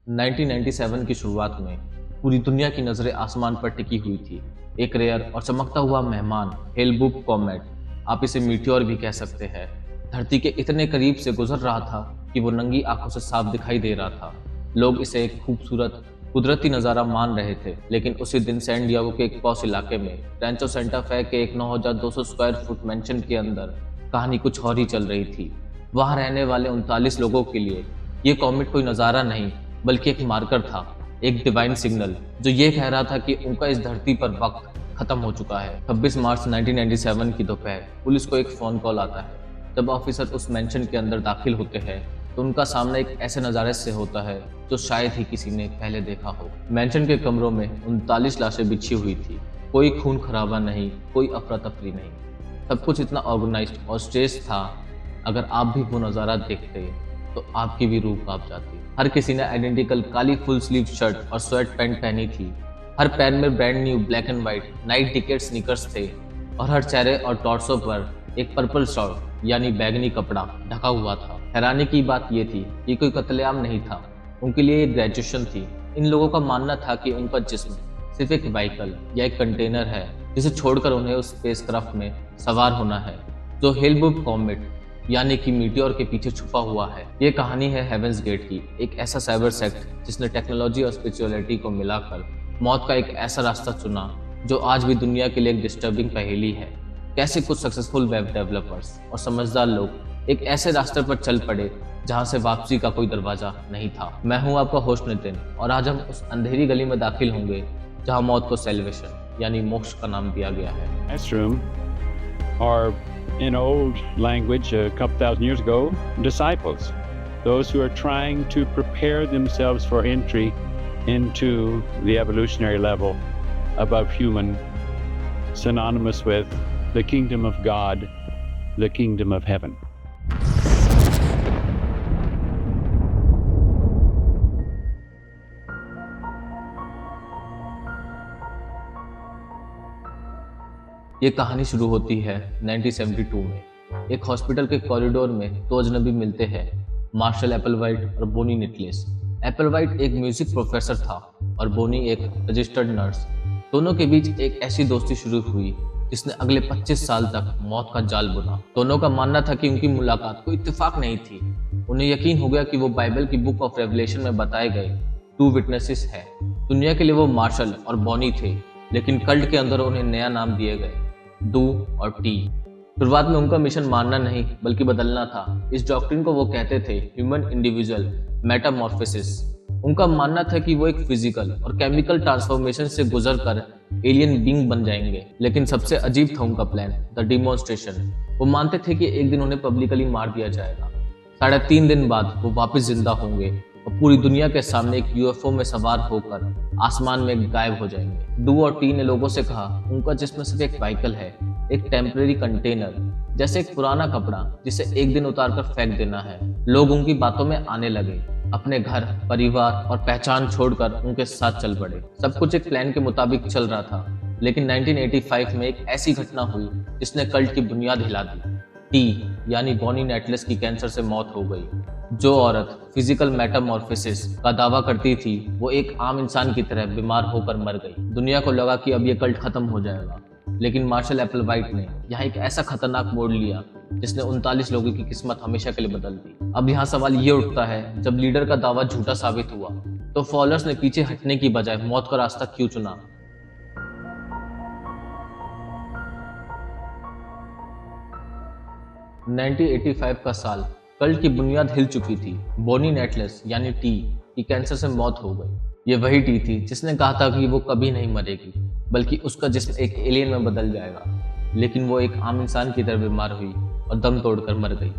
1997 की शुरुआत में पूरी दुनिया की नजरें आसमान पर टिकी हुई थी। एक रेयर और चमकता हुआ मेहमान हेल-बुक कॉमेट, आप इसे मीटियोर भी कह सकते हैं, धरती के इतने करीब से गुजर रहा था कि वो नंगी आंखों से साफ दिखाई दे रहा था। लोग इसे एक खूबसूरत कुदरती नज़ारा मान रहे थे, लेकिन उसी दिन सैन डिएगो के एक पॉश इलाके में रैंचो सेंटा फे के एक 9200 स्क्वायर फुट मैंशन के अंदर कहानी कुछ और ही चल रही थी। वहां रहने वाले 39 लोगों के लिए ये कॉमेट कोई नज़ारा नहीं बल्कि एक मार्कर था, एक डिवाइन सिग्नल जो ये कह रहा था कि उनका इस धरती पर वक्त खत्म हो चुका है। 26 मार्च 1997 की दोपहर पुलिस को एक फ़ोन कॉल आता है। जब ऑफिसर उस मेंशन के अंदर दाखिल होते हैं तो उनका सामना एक ऐसे नज़ारे से होता है जो शायद ही किसी ने पहले देखा हो। मेंशन के कमरों में 39 लाशें बिछी हुई थी, कोई खून खराबा नहीं, कोई अफरा तफरी नहीं। सब कुछ इतना ऑर्गेनाइज्ड और स्टेज था, अगर आप भी वो नज़ारा देखते तो आपकी भी रूह कांप जाती। हर किसी ने आइडेंटिकल काली फुल स्लीव शर्ट और स्वेट पैंट पहनी थी। हर पैर में brand new black and white night ticket sneakers थे और हर चेहरे और टॉर्सो पर एक पर्पल शॉल यानी बैगनी कपड़ा ढका हुआ था। हैरानी की बात यह थी कि कोई कत्लेआम नहीं था, उनके लिए एक ग्रेजुएशन थी। इन लोगों का मानना था कि उनका जिस्म सिर्फ एक व्हीकल या एक कंटेनर है जिसे छोड़कर उन्हें उस स्पेसक्राफ्ट में सवार होना है जो हेल-बुक कॉमेट यानी कि मीटियोर के पीछे छुपा हुआ है। ये कहानी है हेवेंस गेट की, एक ऐसा साइबर सेक्ट जिसने टेक्नोलॉजी और स्पिरिचुअलिटी को मिलाकर मौत का एक ऐसा रास्ता चुना जो आज भी दुनिया के लिए एक डिस्टर्बिंग पहेली है। कैसे कुछ सक्सेसफुल वेब डेवलपर्स और समझदार लोग एक ऐसे रास्ते पर चल पड़े जहां से वापसी का कोई दरवाजा नहीं था। मैं हूं आपका होस्ट नितिन और आज हम उस अंधेरी गली में दाखिल होंगे जहां मौत को सेल्वेशन यानी मोक्ष का नाम दिया गया है। Or in old language, a couple thousand years ago, disciples, those who are trying to prepare themselves for entry into the evolutionary level above human, synonymous with the kingdom of God, the kingdom of heaven. ये कहानी शुरू होती है 1972 में। एक hospital के corridor में दो अजनबी मिलते हैं, मार्शल एप्पलवाइट और बोनी निकलेस। एप्पलवाइट एक म्यूजिक प्रोफेसर था और बोनी एक रजिस्टर्ड नर्स। दोनों के बीच एक ऐसी दोस्ती शुरू हुई जिसने अगले 25 साल तक मौत का जाल बुना। दोनों का मानना था कि उनकी मुलाकात कोई इत्तेफाक नहीं थी। उन्हें यकीन हो गया कि वो बाइबल की बुक ऑफ रेवलेशन में बताए गए 2 विटनेसेस हैं। दुनिया के लिए वो मार्शल और बोनी थे, लेकिन कल्ट के अंदर उन्हें नया नाम दिए गए, डू और टी। शुरुआत में उनका मिशन मानना नहीं बल्कि बदलना था। इस डॉक्ट्रिन को वो कहते थे ह्यूमन इंडिविजुअल मेटामॉर्फोसिस। उनका मानना था कि वो एक फिजिकल और केमिकल ट्रांसफॉर्मेशन से गुजरकर एलियन बीइंग बन जाएंगे। लेकिन सबसे अजीब था उनका प्लान, द डिमॉन्स्ट्रेशन। वो मानते थे कि एक दिन उन्हें पब्लिकली मार दिया जाएगा। 3.5 दिन बाद वो वापस जिंदा होंगे और पूरी दुनिया के सामने एक यूएफओ में सवार होकर आसमान में गायब हो जाएंगे। डू और टी ने लोगों से कहा उनका जिस्म सिर्फ एक व्हीकल है, एक टेम्परेरी कंटेनर, जैसे एक पुराना कपड़ा जिसे एक दिन उतार कर फेंक देना है। लोग उनकी बातों में आने लगे, अपने घर, परिवार और पहचान छोड़कर उनके साथ चल पड़े। सब कुछ एक प्लान के मुताबिक चल रहा था, लेकिन 1985 में एक ऐसी घटना हुई जिसने कल्ट की बुनियाद हिला दी। टी यानी बॉनी नेटलेस की कैंसर से मौत हो गई। जो औरत फिजिकल मेटामॉर्फोसिस का दावा करती थी वो एक आम इंसान की तरह बीमार होकर मर गई। दुनिया को लगा कि अब ये कल्ट खत्म हो जाएगा, लेकिन मार्शल एप्पलवाइट ने यहाँ एक ऐसा खतरनाक मोड़ लिया जिसने 39 लोगों की किस्मत हमेशा के लिए बदल दी। अब यहाँ सवाल ये उठता है, जब लीडर का दावा झूठा साबित हुआ तो फॉलोअर्स ने पीछे हटने की बजाय मौत का रास्ता क्यों चुना? $1985 का साल, कल्ट की बुनियाद हिल चुकी थी। बोनी नेटलेस यानी टी की कैंसर से मौत हो गई। ये वही टी थी जिसने कहा था कि वो कभी नहीं मरेगी, बल्कि उसका जिस्म एक एलियन में बदल जाएगा। लेकिन वो एक आम इंसान की तरह बीमार हुई और दम तोड़कर मर गई।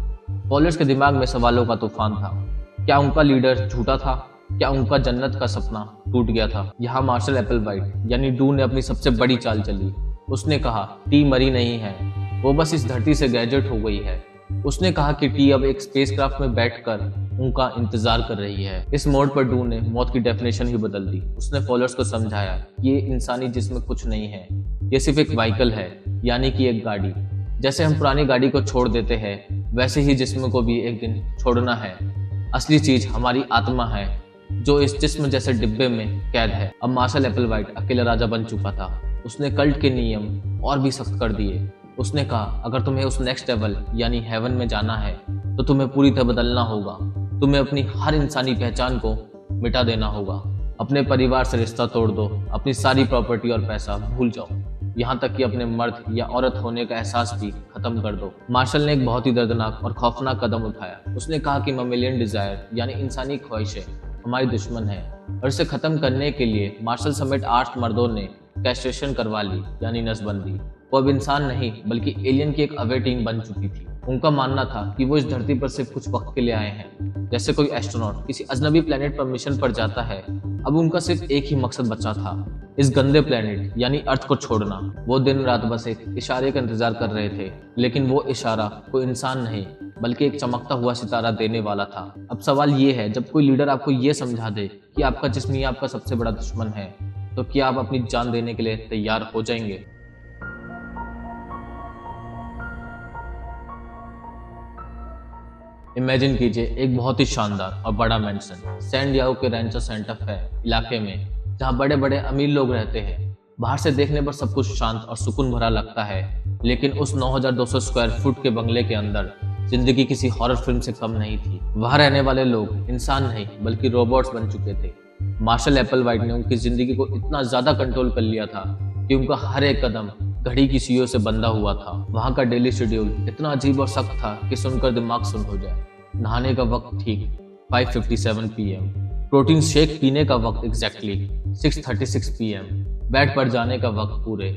फॉलोअर्स के दिमाग में सवालों का तूफान था। क्या उनका लीडर झूठा था? क्या उनका जन्नत का सपना टूट गया था? यहाँ मार्शल एप्पलवाइट यानी डू ने अपनी सबसे बड़ी चाल चली। उसने कहा टी मरी नहीं है, वो बस इस धरती से ग्रेजुएट हो गई है। उसने कहा कि टी अब एक स्पेसक्राफ्ट में बैठकर उनका इंतजार कर रही है। इस मोड़ पर डू ने मौत की डेफिनेशन ही बदल दी। उसने फॉलोअर्स को समझाया ये इंसानी जिस्म कुछ नहीं है, ये सिर्फ एक व्हीकल है, यानी कि एक गाड़ी। जैसे हम पुरानी गाड़ी को छोड़ देते हैं, वैसे ही जिस्म को भी एक दिन छोड़ना है। असली चीज हमारी आत्मा है जो इस जिस्म जैसे डिब्बे में कैद है। अब मार्शल एप्पलवाइट अकेला राजा बन चुका था। उसने कल्ट के नियम और भी सख्त कर दिए। उसने कहा, अगर तुम्हें उस नेक्स्ट लेवल यानी हेवन में जाना है तो तुम्हें पूरी तरह बदलना होगा। तुम्हें अपनी हर इंसानी पहचान को मिटा देना होगा। अपने परिवार से रिश्ता तोड़ दो, अपनी सारी प्रॉपर्टी और पैसा भूल जाओ, यहाँ तक कि अपने मर्द या औरत होने का एहसास भी खत्म कर दो। मार्शल ने एक बहुत ही दर्दनाक और खौफनाक कदम उठाया। उसने कहा कि ममेलियन डिजायर यानी इंसानी ख्वाहिशें हमारी दुश्मन है और इसे खत्म करने के लिए मार्शल समेत 8 मर्दों ने कैस्ट्रेशन करवा ली यानी नसबंदी। वो अब इंसान नहीं बल्कि एलियन की एक अवे टीम बन चुकी थी। उनका मानना था कि वो इस धरती पर सिर्फ कुछ वक्त के लिए आए हैं। जैसे कोई एस्ट्रोनॉट किसी अजनबी प्लेनेट पर मिशन पर जाता है, अब उनका सिर्फ एक ही मकसद बचा था, इस गंदे प्लेनेट यानी अर्थ को छोड़ना। वो दिन रात बस एक इशारे का इंतजार कर रहे थे, लेकिन वो इशारा कोई इंसान नहीं बल्कि एक चमकता हुआ सितारा देने वाला था। अब सवाल ये है, जब कोई लीडर आपको ये समझा दे कि आपका जिस्म ही आपका सबसे बड़ा दुश्मन है, तो क्या आप अपनी जान देने के लिए तैयार हो जाएंगे? इमेजिन कीजिए एक बहुत ही शानदार और बड़ा मैंशन सैन डिएगो के रैंचो सेंटा फे इलाके में, जहाँ बड़े बड़े अमीर लोग रहते हैं। बाहर से देखने पर सब कुछ शांत और सुकून भरा लगता है, लेकिन उस 9200 स्क्वायर फुट के बंगले के अंदर जिंदगी किसी हॉरर फिल्म से कम नहीं थी। वहां रहने वाले लोग इंसान नहीं बल्कि रोबोट्स बन चुके थे। मार्शल एप्पलवाइट ने उनकी जिंदगी को इतना ज्यादा कंट्रोल कर लिया था कि उनका हर एक कदम घड़ी की सुइयों से बंधा हुआ था। वहां का डेली शेड्यूल इतना अजीब और सख्त था कि सुनकर दिमाग सुन हो जाए। नहाने का वक्त ठीक 5:57 PM, प्रोटीन शेक पीने का वक्त एग्जैक्टली 6:36 PM, बेड पर जाने का वक्त पूरे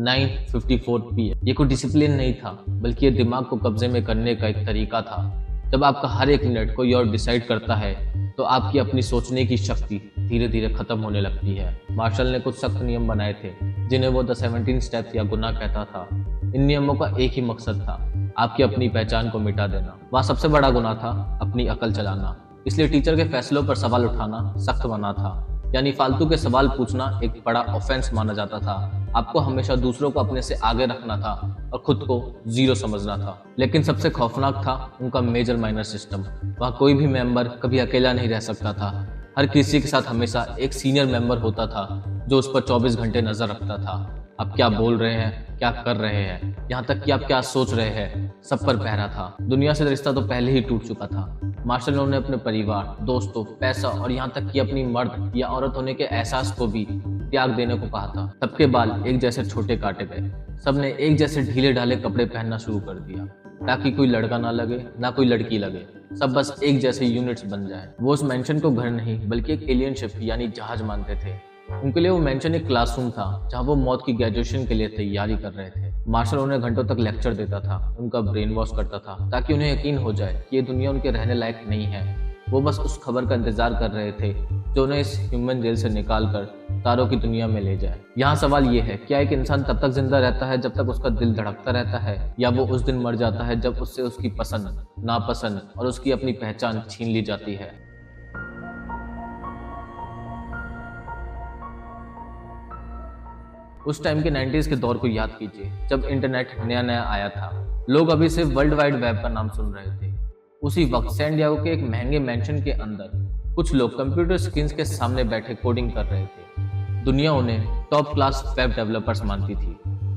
9:54 PM। ये कोई डिसिप्लिन नहीं था बल्कि ये दिमाग को कब्जे में करने का एक तरीका था। जब आपका हर एक मिनट कोई और डिसाइड करता है तो आपकी अपनी सोचने की शक्ति धीरे धीरे खत्म होने लगती है। मार्शल ने कुछ सख्त नियम बनाए थे जिन्हें वो द 17 स्टेप्स या गुनाह कहता था। इन नियमों का एक ही मकसद था, आपकी अपनी पहचान को मिटा देना। वहाँ सबसे बड़ा गुनाह था अपनी अकल चलाना। इसलिए टीचर के फैसलों पर सवाल उठाना सख्त मना था, यानी फालतू के सवाल पूछना एक बड़ा ऑफेंस माना जाता था। आपको हमेशा दूसरों को अपने से आगे रखना था और खुद को जीरो समझना था। लेकिन सबसे खौफनाक था उनका मेजर माइनर सिस्टम। वहाँ कोई भी मेंबर कभी अकेला नहीं रह सकता था। हर किसी के साथ हमेशा एक सीनियर मेंबर होता था जो उस पर 24 घंटे नजर रखता था। आप क्या बोल रहे हैं, क्या कर रहे हैं, यहाँ तक कि आप क्या सोच रहे हैं, सब पर पहरा था। दुनिया से रिश्ता तो पहले ही टूट चुका था। मार्शल ने उन्हें अपने परिवार, दोस्तों, पैसा और यहाँ तक कि अपनी मर्द या औरत होने के एहसास को भी त्याग देने को कहा था। सबके बाल एक जैसे छोटे काटे गए। सबने एक जैसे ढीले ढाले कपड़े पहनना शुरू कर दिया ताकि कोई लड़का ना लगे ना कोई लड़की लगे, सब बस एक जैसे यूनिट्स बन जाए। वो उस मेंशन को घर नहीं बल्कि एक एलियन शिप यानी जहाज मानते थे। उनके लिए वो मेंशन एक क्लासरूम था जहाँ वो मौत की ग्रेजुएशन के लिए तैयारी कर रहे थे। मार्शल उन्हें घंटों तक लेक्चर देता था, उनका ब्रेन वॉश करता था ताकि उन्हें यकीन हो जाए कि ये दुनिया उनके रहने लायक नहीं है। वो बस उस खबर का इंतजार कर रहे थे जो उन्हें इस ह्यूमन जेल से निकाल कर तारों की दुनिया में ले जाए। यहाँ सवाल ये है, क्या एक इंसान तब तक जिंदा रहता है जब तक उसका दिल धड़कता रहता है, या वो उस दिन मर जाता है जब उससे उसकी पसंद, नापसंद और उसकी अपनी पहचान छीन ली जाती है? उस टाइम के 90s के दौर को याद कीजिए जब इंटरनेट नया नया आया था। लोग अभी सिर्फ वर्ल्ड वाइड वेब का नाम सुन रहे थे। उसी वक्त सैन डिएगो के एक महंगे मैंशन के अंदर कुछ लोग कंप्यूटर स्क्रीन्स के सामने बैठे कोडिंग कर रहे थे। दुनिया उन्हें टॉप क्लास वेब डेवलपर्स मानती थी।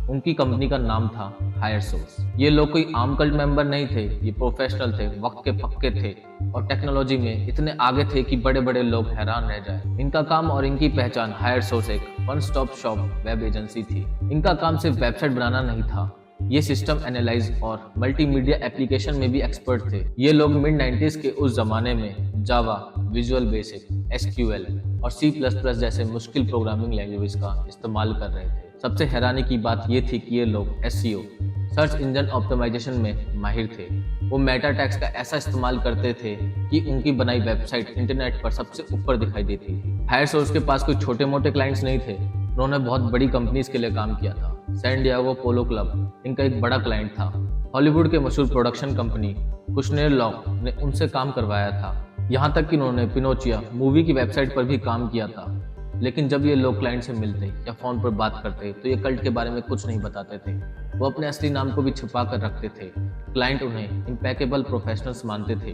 उनकी कंपनी का नाम था हायर सोर्स। ये लोग कोई आम कल्ट मेंबर नहीं थे, ये प्रोफेशनल थे, वक्त के पक्के थे और टेक्नोलॉजी में इतने आगे थे कि बड़े बड़े लोग हैरान रह जाए। इनका काम और इनकी पहचान हायर सोर्स एक one stop shop web agency थी। इनका काम सिर्फ वेबसाइट बनाना नहीं था, ये सिस्टम एनालाइज और मल्टीमीडिया एप्लीकेशन में भी एक्सपर्ट थे। ये लोग मिड 90s के उस जमाने में जावा, विजुअल बेसिक, SQL और C++ जैसे मुश्किल प्रोग्रामिंग लैंग्वेज का इस्तेमाल कर रहे थे। सबसे हैरानी की बात ये थी कि ये लोग SEO, सर्च इंजन ऑप्टिमाइजेशन में माहिर थे। वो मेटा टैग्स का ऐसा इस्तेमाल करते थे कि उनकी बनाई वेबसाइट इंटरनेट पर सबसे ऊपर दिखाई देती थी। हायर सोर्स के पास कोई छोटे मोटे क्लाइंट्स नहीं थे, उन्होंने बहुत बड़ी कंपनीज के लिए काम किया था। सैन डिएगो पोलो क्लब इनका एक बड़ा क्लाइंट था। हॉलीवुड के मशहूर प्रोडक्शन कंपनी कुशनेर लॉक ने उनसे काम करवाया था। यहाँ तक कि उन्होंने पिनोचिया मूवी की वेबसाइट पर भी काम किया था। लेकिन जब ये लोग क्लाइंट से मिलते या फोन पर बात करते तो ये कल्ट के बारे में कुछ नहीं बताते थे। वो अपने असली नाम को भी छुपा कर रखते थे। क्लाइंट उन्हें इम्पेकेबल प्रोफेशनल्स मानते थे,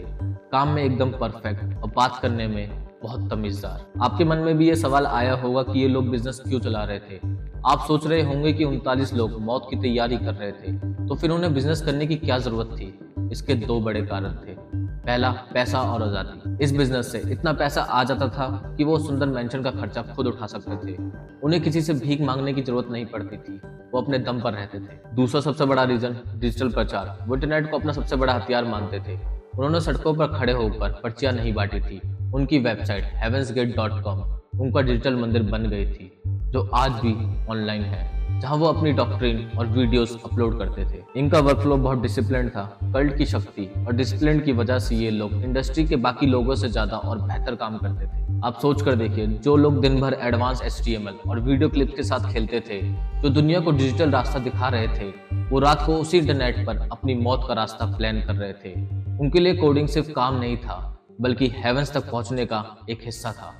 काम में एकदम परफेक्ट और बात करने में बहुत तमीजदार। आपके मन में भी ये सवाल आया होगा कि ये लोग बिजनेस क्यों चला रहे थे। आप सोच रहे होंगे कि 39 लोग मौत की तैयारी कर रहे थे, तो फिर उन्हें बिजनेस करने की क्या जरूरत थी? इसके 2 बड़े कारण थे। पहला, पैसा और आज़ादी। इस बिजनेस से इतना पैसा आ जाता था कि वो सुंदर मेंशन का खर्चा खुद उठा सकते थे। उन्हें किसी से भीख मांगने की जरूरत नहीं पड़ती थी, वो अपने दम पर रहते थे। दूसरा सबसे बड़ा रीजन, डिजिटल प्रचार। वो इंटरनेट को अपना सबसे बड़ा हथियार मानते थे। उन्होंने सड़कों पर खड़े होकर पर्चियां नहीं बांटी थी। उनकी वेबसाइट heavensgate.com उनका डिजिटल मंदिर बन गई थी, जो आज भी ऑनलाइन है, जहां वो अपनी डॉक्ट्रिन और वीडियोस अपलोड करते थे। इनका वर्कफ्लो बहुत डिसिप्लिन था। कल्ट की शक्ति और डिसिप्लिन की वजह से ये लोग इंडस्ट्री के बाकी लोगों से ज्यादा और बेहतर काम करते थे। आप सोच कर देखिए, जो लोग दिन भर एडवांस HTML और वीडियो क्लिप के साथ खेलते थे, जो दुनिया को डिजिटल रास्ता दिखा रहे थे, वो रात को उसी इंटरनेट पर अपनी मौत का रास्ता प्लान कर रहे थे। उनके लिए कोडिंग सिर्फ काम नहीं था, बल्कि हेवेंस तक पहुंचने का एक हिस्सा था।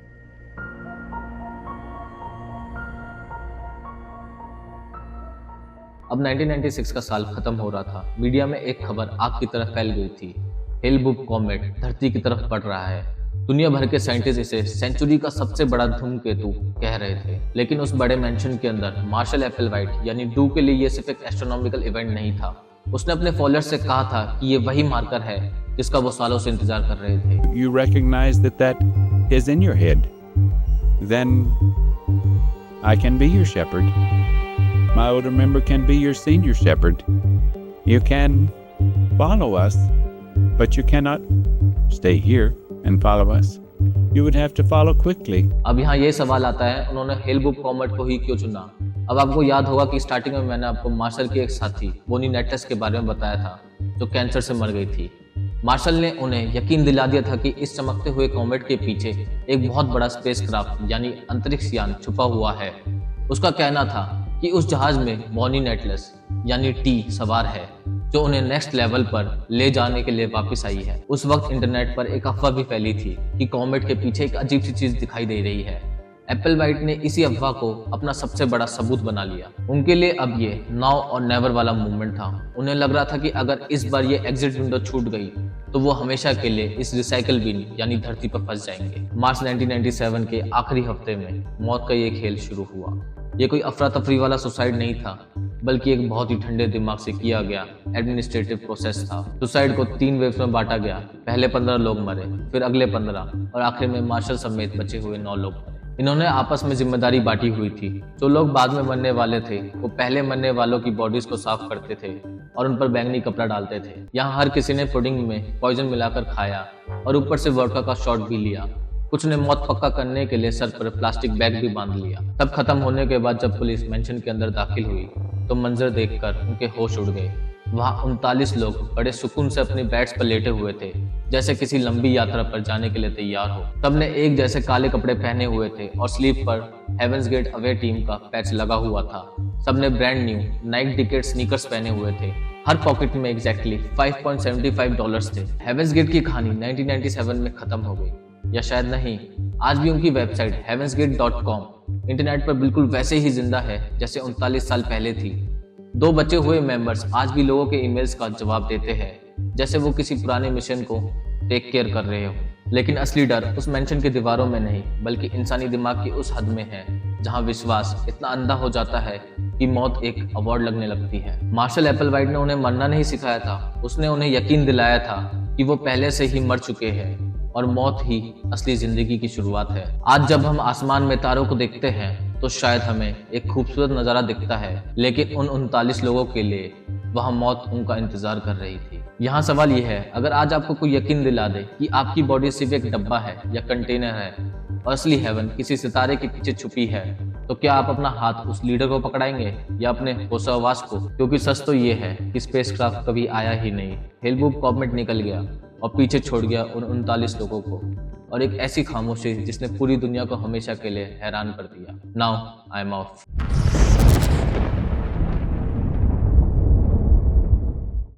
अब 1996 का साल खत्म हो रहा था। मीडिया में एक खबर आग की तरह फैल गई थी। हेल-बुक कॉमेट धरती की तरफ बढ़ रहा है। दुनिया भर के साइंटिस्ट इसे सेंचुरी का सबसे बड़ा धूमकेतु कह रहे थे। लेकिन उस बड़े मेंशन के अंदर मार्शल एप्पलवाइट यानी डू के लिए ये सिर्फ एक एस्ट्रोनॉमिकल इवेंट नहीं था। उसने अपने फॉलोअर्स से कहा था कि ये वही मार्कर है जिसका वो सालों से इंतजार कर रहे थे। You recognize that is in your head. Then I can be your shepherd. My older member can be your senior shepherd. You can follow us, but you cannot stay here and follow us. You would have to follow quickly. अब यहाँ ये सवाल आता है, उन्होंने hello-book comet को ही क्यों चुना? अब आपको याद होगा कि स्टार्टिंग में मैंने आपको मार्शल की एक साथी बोनी नेटलेस के बारे में बताया था, जो कैंसर से मर गई थी। मार्शल ने उन्हें यकीन दिला दिया था कि इस चमकते हुए कॉमेट के पीछे एक बहुत बड़ा स्पेसक्राफ्ट यानी अंतरिक्ष यान छुपा हुआ है। उसका कहना था कि उस जहाज में बोनी नेटलेस यानी टी सवार है, जो उन्हें नेक्स्ट लेवल पर ले जाने के लिए वापस आई है। उस वक्त इंटरनेट पर एक अफवाह भी फैली थी कि कॉमेट के पीछे एक अजीब सी चीज दिखाई दे रही है। एप्पलवाइट ने इसी अफवाह को अपना सबसे बड़ा सबूत बना लिया। उनके लिए अब ये नाउ और नेवर वाला मूवमेंट था। उन्हें लग रहा था कि अगर इस बार ये एग्जिट विंडो छूट गई तो वो हमेशा के लिए इस रिसाइकल बिन यानी धरती पर फंस जाएंगे। मार्च 1997 के आखिरी हफ्ते में मौत का ये खेल शुरू हुआ। ये कोई अफरा तफरी वाला सुसाइड नहीं था, बल्कि एक बहुत ही ठंडे दिमाग से किया गया एडमिनिस्ट्रेटिव प्रोसेस था। सुसाइड को 3 वेव्स में बांटा गया। पहले 15 लोग मरे, फिर अगले 15 और आखिर में मार्शल समेत बचे हुए 9 लोग मरे। इन्होंने आपस में जिम्मेदारी बांटी हुई थी। जो लोग बाद में मरने वाले थे, वो पहले मरने वालों की बॉडीज को साफ करते थे और उन पर बैंगनी कपड़ा डालते थे। यहाँ हर किसी ने पुडिंग में पॉइजन मिलाकर खाया और ऊपर से वोडका का शॉट भी लिया। कुछ ने मौत पक्का करने के लिए सर पर प्लास्टिक बैग भी बांध लिया। तब खत्म होने के बाद जब पुलिस मेंशन के अंदर दाखिल हुई तो मंजर देखकर उनके होश उड़ गए। वहाँ 39 लोग बड़े सुकून से अपनी बेड्स पर लेटे हुए थे, जैसे किसी लंबी यात्रा पर जाने के लिए तैयार हो। सबने एक जैसे काले कपड़े पहने हुए थे और स्लीव पर हेवेंस गेट अवे टीम का पैच लगा हुआ था। सबने brand new Naik decade sneakers पहने हुए थे। हर पॉकेट में एग्जैक्टली $5.75 थे। हेवेंस गेट की कहानी 1997 में खत्म हो गई, या शायद नहीं। आज भी उनकी वेबसाइट heavensgate.com इंटरनेट पर बिल्कुल वैसे ही जिंदा है जैसे 39 साल पहले थी। 2 बचे हुए मेंबर्स आज भी लोगों के ईमेल्स का जवाब देते हैं, जैसे वो किसी पुराने मिशन को टेक केयर कर रहे हो। लेकिन असली डर उस मेंशन की दीवारों में नहीं, बल्कि इंसानी दिमाग की उस हद में है जहां विश्वास इतना अंधा हो जाता है कि मौत एक अवार्ड लगने लगती है। मार्शल एप्पलवाइट ने उन्हें मरना नहीं सिखाया था, उसने उन्हें यकीन दिलाया था कि वो पहले से ही मर चुके हैं और मौत ही असली जिंदगी की शुरुआत है। आज जब हम आसमान में तारों को देखते हैं तो शायद हमें एक खूबसूरत नज़ारा दिखता है, लेकिन उन 39 लोगों के लिए वहाँ मौत उनका इंतजार कर रही थी। यहाँ सवाल यह है, अगर आज आपको कोई यकीन दिला दे कि आपकी बॉडी सिर्फ एक डब्बा है या कंटेनर है और असली हेवन किसी सितारे के पीछे छुपी है, तो क्या आप अपना हाथ उस लीडर को पकड़ाएंगे या अपने होशावास को? क्योंकि सच तो ये है कि स्पेसक्राफ्ट कभी आया ही नहीं। हेल-बुक कॉमेट निकल गया और पीछे छोड़ गया उन 39 लोगों को, और एक ऐसी खामोशी जिसने पूरी दुनिया को हमेशा के लिए हैरान कर दिया। Now I am of.